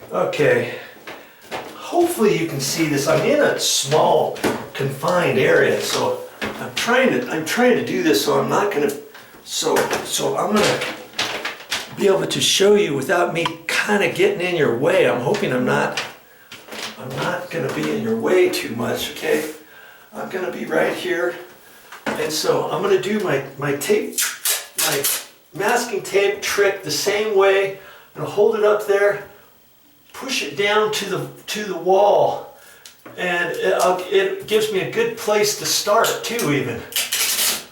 Okay, hopefully you can see this. I'm in a small confined area, so I'm trying to do this so I'm not gonna, so I'm gonna be able to show you without me kind of getting in your way. I'm hoping I'm not gonna be in your way too much, okay? I'm gonna be right here, and so I'm gonna do my masking tape trick the same way. I'm gonna hold it up there, push it down to the wall, and it gives me a good place to start too, even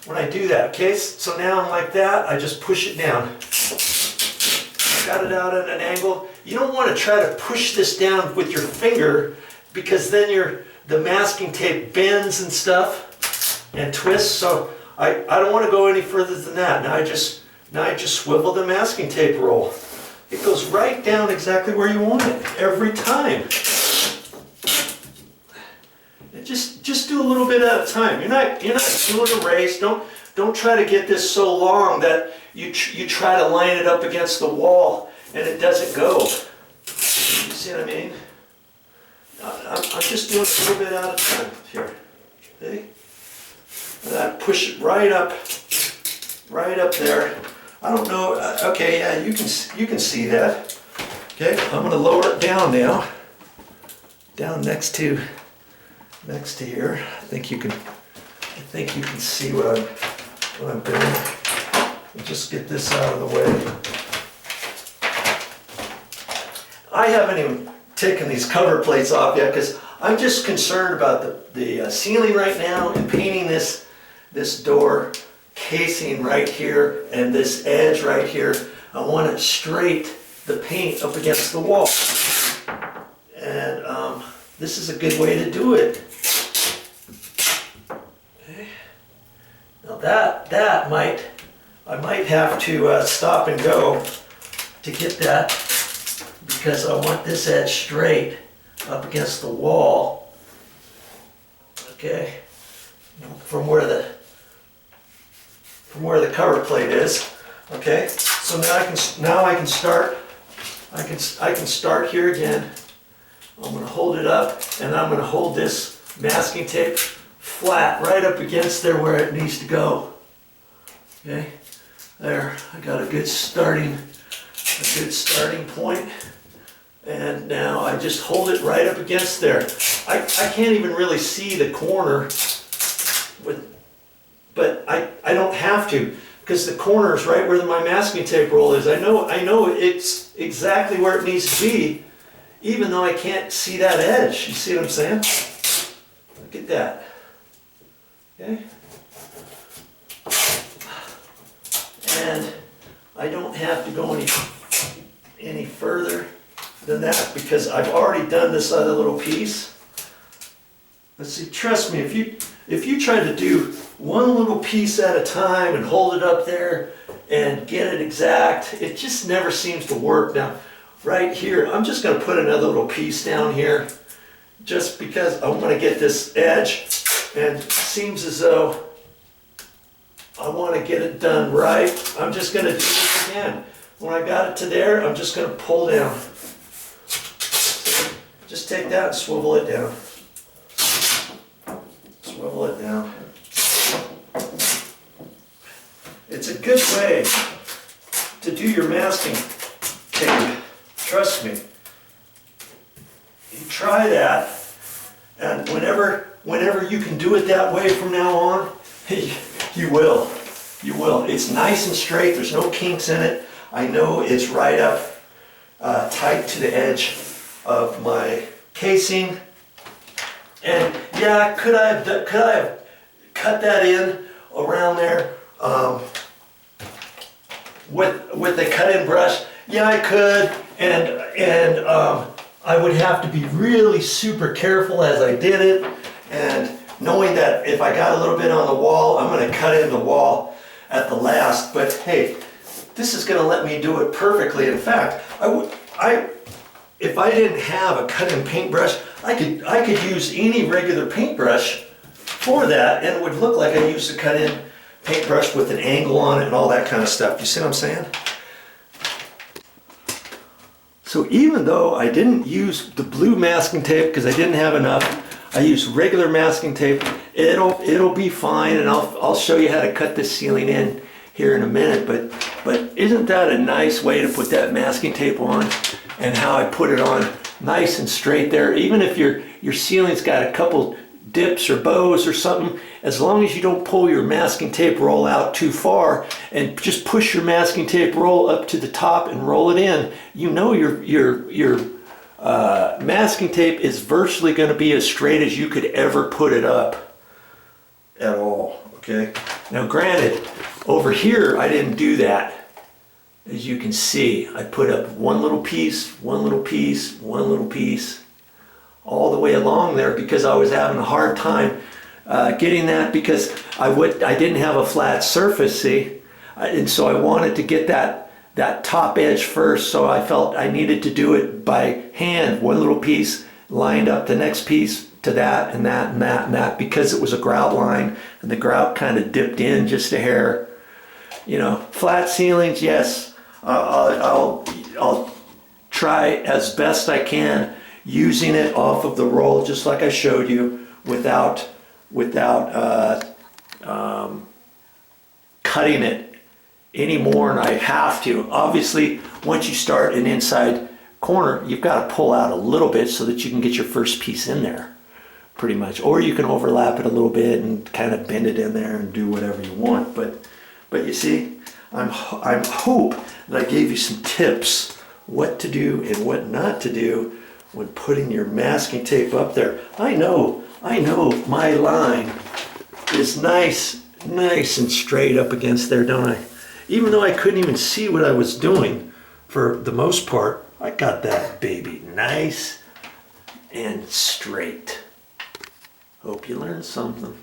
when I do that. Okay, so now I'm like that. I just push it down. I got it out at an angle. You don't want to try to push this down with your finger, because then the masking tape bends and stuff and twists. So I don't want to go any further than that. Now I just swivel the masking tape roll. It goes right down exactly where you want it every time. And just do a little bit at a time. You're not doing a race. Don't try to get this so long that you try to line it up against the wall and it doesn't go. You see what I mean? I'm just doing a little bit at a time here. Okay? And I push it right up there. I don't know. Okay, yeah, you can see that. Okay, I'm going to lower it down now. Down next to here. I think you can see what I'm doing. I'll just get this out of the way. I haven't even taken these cover plates off yet because I'm just concerned about the ceiling right now and painting this door casing right here and this edge right here. I want it straight, the paint up against the wall. And this is a good way to do it. Okay. Now I might have to stop and go to get that, because I want this edge straight up against the wall. Okay. From where the cover plate is. Okay, so now I can start. I can start here again. I'm going to hold it up, and I'm going to hold this masking tape flat right up against there where it needs to go. Okay, there. I got a good starting point, and now I just hold it right up against there. I can't even really see the corner but I don't have to, because the corner is right where my masking tape roll is. I know it's exactly where it needs to be, even though I can't see that edge. You see what I'm saying? Look at that. Okay? And I don't have to go any further than that, because I've already done this other little piece. Let's see, trust me, if you try to do one little piece at a time and hold it up there and get it exact, it just never seems to work. Now, right here, I'm just going to put another little piece down here, just because I want to get this edge, and it seems as though I want to get it done right. I'm just going to do this again. When I got it to there, I'm just going to pull down. Just take that and swivel it down. Swivel it down. It's a good way to do your masking tape. Trust me. You try that, and whenever you can do it that way from now on, you will. You will. It's nice and straight. There's no kinks in it. I know it's right up tight to the edge of my casing. And yeah, could I have cut that in around there with the cut-in brush? Yeah, I could, and I would have to be really super careful as I did it, and knowing that if I got a little bit on the wall, I'm going to cut in the wall at the last. But hey, this is going to let me do it perfectly. In fact, if I didn't have a cut-in paintbrush, I could use any regular paintbrush for that, and it would look like I used a cut-in paintbrush with an angle on it and all that kind of stuff. You see what I'm saying? So even though I didn't use the blue masking tape because I didn't have enough, I used regular masking tape. It'll be fine, and I'll show you how to cut this ceiling in here in a minute. But isn't that a nice way to put that masking tape on, and how I put it on nice and straight there? Even if your ceiling's got a couple dips or bows or something, as long as you don't pull your masking tape roll out too far and just push your masking tape roll up to the top and roll it in, you know your masking tape is virtually going to be as straight as you could ever put it up at all. Okay, now granted, over here I didn't do that. As you can see, I put up one little piece, one little piece, one little piece, all the way along there, because I was having a hard time getting that, because I didn't have a flat surface, see, and so I wanted to get that top edge first, so I felt I needed to do it by hand, one little piece lined up the next piece to that and that and that and that, because it was a grout line and the grout kind of dipped in just a hair. You know, flat ceilings, yes, I'll try as best I can using it off of the roll, just like I showed you, without cutting it any more than I have to. Obviously, once you start an inside corner, you've got to pull out a little bit so that you can get your first piece in there, pretty much. Or you can overlap it a little bit and kind of bend it in there and do whatever you want. But you see, I hope that I gave you some tips what to do and what not to do when putting your masking tape up there. I know my line is nice and straight up against there, don't I? Even though I couldn't even see what I was doing for the most part, I got that baby nice and straight. Hope you learned something.